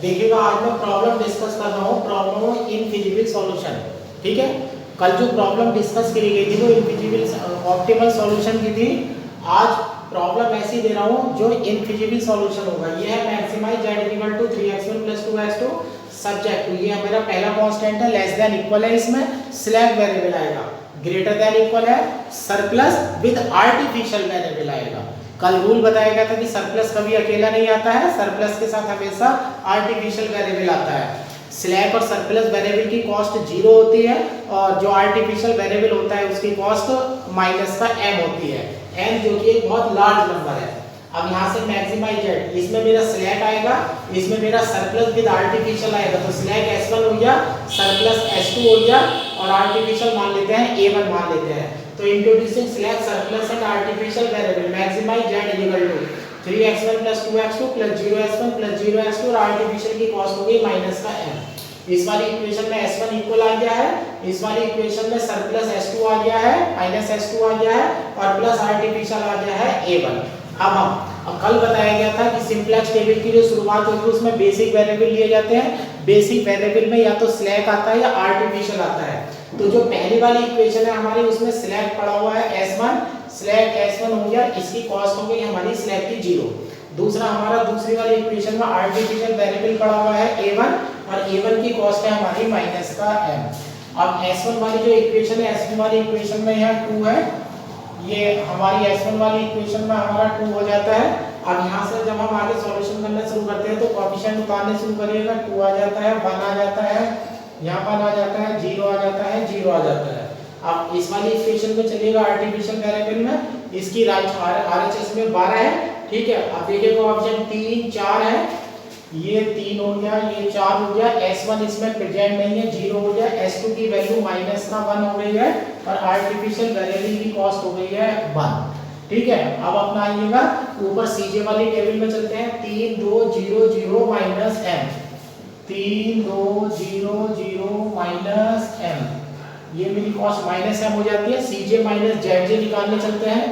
देखिएगा आज मैं प्रॉब्लम डिस्कस कर रहा हूँ, प्रॉब्लम इनफिजिबल सॉल्यूशन। ठीक है, कल जो प्रॉब्लम डिस्कस करी गई थी वो इनफिजिबल ऑप्टिमल सॉल्यूशन की थी। आज प्रॉब्लम ऐसी दे रहा हूँ जो इनफिजिबल सॉल्यूशन होगा। ये है maximize z equal to 3x1 + 2x2 subject to, ये मेरा पहला कांस्टेंट है, लेस देन इक्वल है, इसमें स्लैक वेरिएबल आएगा, ग्रेटर देन इक्वल है, सरप्लस विद आर्टिफिशियल वेरिएबल आएगा। कल रूल बताया गया था कि सरप्लस कभी अकेला नहीं आता है, सरप्लस के साथ हमेशा आर्टिफिशियल वेरिएबल आता है। स्लैक और सरप्लस वेरिएबल की कॉस्ट 0 होती है और जो आर्टिफिशियल वेरिएबल होता है उसकी कॉस्ट माइनस का m होती है, m जो कि एक बहुत लार्ज नंबर है। अब यहाँ से मैक्सिमाइज z, इसमें मेरा स्लैक आएगा, इसमें मेरा सरप्लस विद आर्टिफिशियल आएगा, तो स्लैक s1 हो गया, सरप्लस s2 हो गया और आर्टिफिशियल मान लेते हैं a1 मान लेते हैं। तो introducing slack surplus and artificial variable maximize z equal to 3x1 + 2x2 + 0x1 + 0x2 और आर्टिफिशियल की कॉस्ट हो गई माइनस का m। इस वाली इक्वेशन में s1 इक्वल आ गया है, इस वाली इक्वेशन में सरप्लस s2 आ गया है, माइनस s2 आ गया है और प्लस आर्टिफिशियल आ गया है a1। अब कल बताया गया था कि सिंपलेक्स टेबल की जो शुरुआत होती है उसमें बेसिक वेरिएबल लिए जाते हैं। बेसिक वेरिएबल में या तो स्लैक आता है या आर्टिफिशियल आता है। तो जो पहली वाली इक्वेशन है हमारी उसमें स्लैक पड़ा हुआ है s1, स्लैक s1 हो गया, इसकी कॉस्ट हो गई हमारी स्लैक की 0। दूसरा हमारा दूसरी वाली इक्वेशन में आर्टिफिशियल वेरिएबल पड़ा हुआ है a1 और a1 की कॉस्ट है हमारी माइनस का m। अब s1 वाली जो इक्वेशन है, s1 वाली इक्वेशन में यहाँ 2 है, ये हमारी s1 वाली इक्वेशन में हमारा 2 हो जाता है। अब यहाँ से जब हम आगे सॉल्यूशन करना शुरू करते हैं तो कोएफिशिएंट उतारने शुरू करिएगा, 2 आ जाता है, 1 आ जाता है, यहाँ 1 आ जाता है, 0 आ जाता है, 0 आ जाता है। अब इस वाली इक्वेशन में चलिएगा आर्टिफिशियल वेरिएबल में, इसकी RHS में 12 है। ठीक है, अब देखिए ऑप्शन 3 4 है, ये 3 हो गया, ये 4 हो गया, s1 इसमें प्रेजेंट नहीं है, 0 हो गया, s2 की वैल्यू माइनस का 1 हो गई है और आर्टिफिशियल वेरिएबल की कॉस्ट हो गई है 1। ठीक है, अब अपना आइएगा ऊपर सीजे वाली टेबल में चलते हैं, 3 2 0 0 माइनस m, 3 2 0 0 माइनस m, ये मेरी कॉस्ट माइनस m हो जाती है। सीजे माइनस जेड निकालने चलते हैं,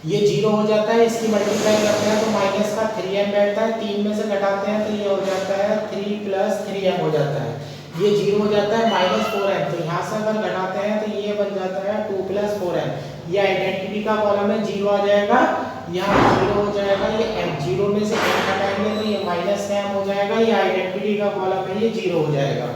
ये 0 हो जाता है, इसकी मल्टीप्लाई करते हैं तो माइनस का 3m बैठता है, 3 में से घटाते हैं तो ये हो जाता है 3 + 3m हो जाता है, ये 0 हो जाता है, -4m, तो यहाँ से अगर घटाते हैं तो ये बन जाता है 2 + 4m, ये आइडेंटिटी का कॉलम है, 0 आ जाएगा, यहाँ 0 हो जाएगा, ये m, 0 में से m घटाएंगे तो ये -m हो जाएगा, ये आइडेंटिटी का कॉलम है, ये 0 हो जाएगा।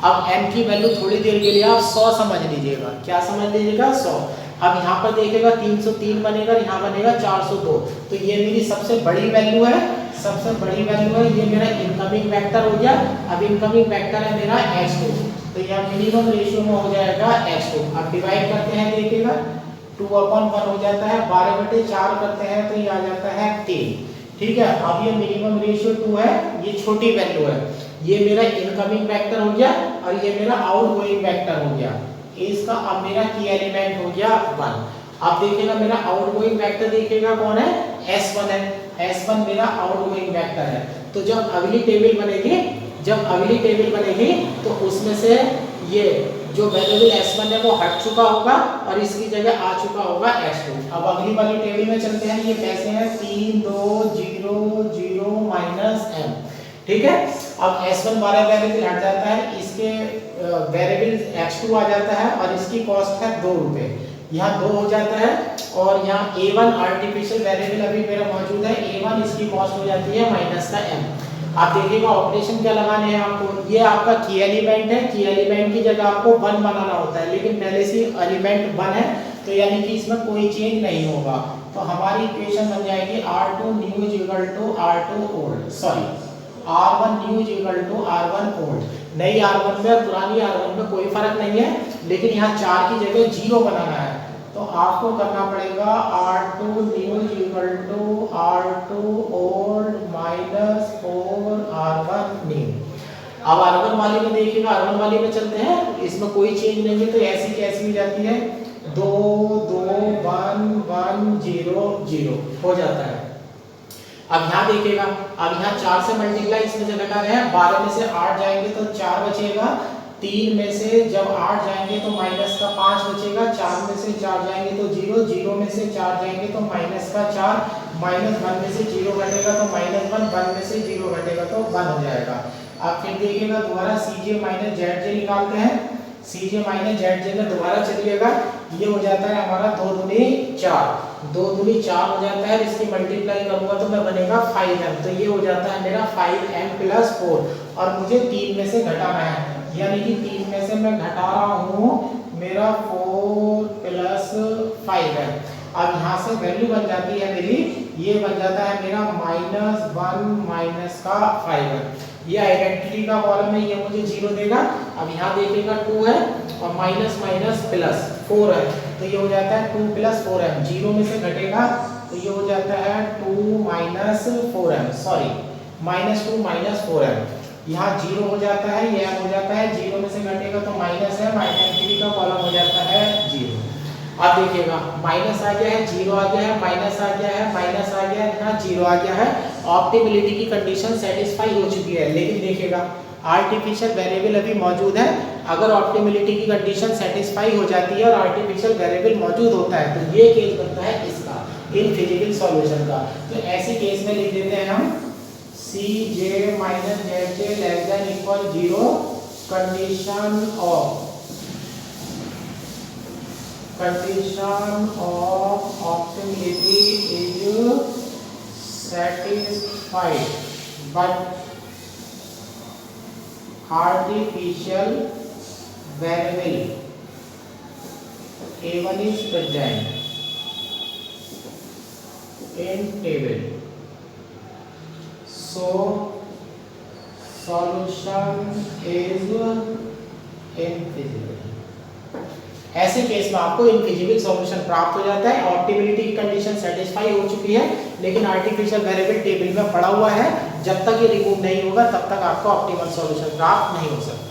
अब m की वैल्यू थोड़ी देर के लिए आप 100 समझ लीजिएगा, क्या समझ लीजिएगा 100। अब यहाँ पर देखिएगा 303 बनेगा, यहाँ बनेगा 402, तो ये मेरी सबसे बड़ी वैल्यू है, सबसे बड़ी वैल्यू है, ये मेरा इनकमिंग वेक्टर हो गया। अब इनकमिंग वेक्टर है मेरा x2, तो यह मिनिमम रेशियो में हो जाएगा x2। अब डिवाइड करते हैं, देखिएगा 2/1 हो जाता है, 12/4 करते हैं तो ये आ जाता है 3। ठीक है, अब ये मिनिमम रेशियो 2 है, ये छोटी वैल्यू है, ये मेरा इनकमिंग वेक्टर हो गया और ये मेरा आउटगोइंग वेक्टर हो गया, इसका अब मेरा की एलिमेंट हो गया 1। अब देखिएगा मेरा आउटगोइंग वेक्टर देखिएगा कौन है, s1 है, s1 मेरा आउटगोइंग वेक्टर है। तो जब अगली टेबल बनेगी तो उसमें से ये जो वेरिएबल s1 है वो हट चुका होगा और इसकी जगह आ चुका होगा s2। अब अगली वाली टेबल में चलते हैं, ये कैसे है, 3 2 0 0 -m। ठीक है, अब s1 वाला वेरिएबल हट जाता है, इसके वेरिएबल x2 आ जाता है और इसकी कॉस्ट है 2 रुपए, यहाँ 2 हो जाता है और यहाँ a1 आर्टिफिशियल वेरिएबल अभी मेरा मौजूद है, a1 इसकी कॉस्ट हो जाती है माइनस का m। आप देखिएगा ऑपरेशन क्या लगाने हैं आपको, ये आपका की एलिमेंट है, की एलिमेंट की जगह आपको 1 बनाना होता है, लेकिन पहले से एलिमेंट 1 है तो यानी कि इसमें कोई चेंज नहीं होगा, तो हमारी इक्वेशन बन जाएगी r2 new = r2 old, sorry r1 new = r1 old। नई r1 में पुरानी r1 में कोई फर्क नहीं है, लेकिन यहाँ 4 की जगह 0 बनाना है, तो आपको करना पड़ेगा r2 new = r2 old -4 r1 new। अब r1 वाली में देखिएगा, r1 वाली में चलते हैं, इसमें कोई चेंज नहीं है तो ऐसी कैसी हो जाती है, 2 2 1 1 0 0 हो जाता है। अब यहाँ देखिएगा, अब यहाँ 4 से मल्टीप्लाई इसमें से घटा रहे हैं, 12 में से 8 जाएंगे तो 4 बचेगा, 3 में से जब 8 जाएंगे तो माइनस का 5 बचेगा, 4 में से 4 जाएंगे तो 0, 0 में से 4 जाएंगे तो माइनस का 4, -1 में से 0 घटेगा तो -1, 1 में से 0 घटेगा तो 1 हो जाएगा। अब फिर देखिएगा दोबारा Cj माइनस Zj निकालते हैं। Cj माइनस Zj में दोबारा चलिएगा, ये हो जाता है हमारा 2 दूनी 4, 2 दूनी 4 हो जाता है, इसकी मल्टीप्लाई करूंगा तो मैं बनेगा 5m, तो ये हो जाता है मेरा 5m प्लस 4 और मुझे 3 में से घटाना है, यानी कि 3 में से मैं घटा रहा हूँ मेरा 4 प्लस 5m। अब यहाँ से वैल्यू बन जाती है मेरी, ये बन जाता है मेरा -1 माइनस का 5m। ये आइडेंटिटी का कॉलम है, ये मुझे 0 देगा। अब यहाँ देखिएगा 2 है और माइनस माइनस प्लस 4 है, तो ये हो जाता है 2 प्लस 4m। 0 में से घटेगा तो ये हो जाता है 2 minus 4m, sorry -2 minus 4m। यहाँ 0 हो जाता है, ये हो जाता है 0 में से घटेगा तो माइनस है, आइडेंटिटी का कॉलम हो जाता है 0। अब देखिएगा माइनस आ गया है, 0 आ गया है, माइनस आ गया है, माइनस आ गया है, यहाँ 0 आ गया है। ऑप्टिमिलिटी की कंडीशन सेटिस्फाई हो चुकी है, लेकिन देखिएगा आर्टिफिशियल वेरिएबल अभी मौजूद है। अगर ऑप्टिमिलिटी की कंडीशन सेटिस्फाई हो जाती है और आर्टिफिशियल वेरिएबल मौजूद होता है तो ये केस बनता है इसका इनफिजिबल सॉल्यूशन का। तो ऐसे केस में लिख देते हैं हम Cj minus Zj less than equal 0, condition of optimality is satisfied but artificial variable A1 is present in table, so solution is infeasible। ऐसे केस में आपको इनफिजिबल सॉल्यूशन प्राप्त हो जाता है। ऑप्टिमिलिटी की कंडीशन सेटिस्फाई हो चुकी है, लेकिन आर्टिफिशियल वेरिएबल टेबल में पड़ा हुआ है। जब तक ये रिमूव नहीं होगा तब तक आपको ऑप्टिमल सॉल्यूशन प्राप्त नहीं हो सकता।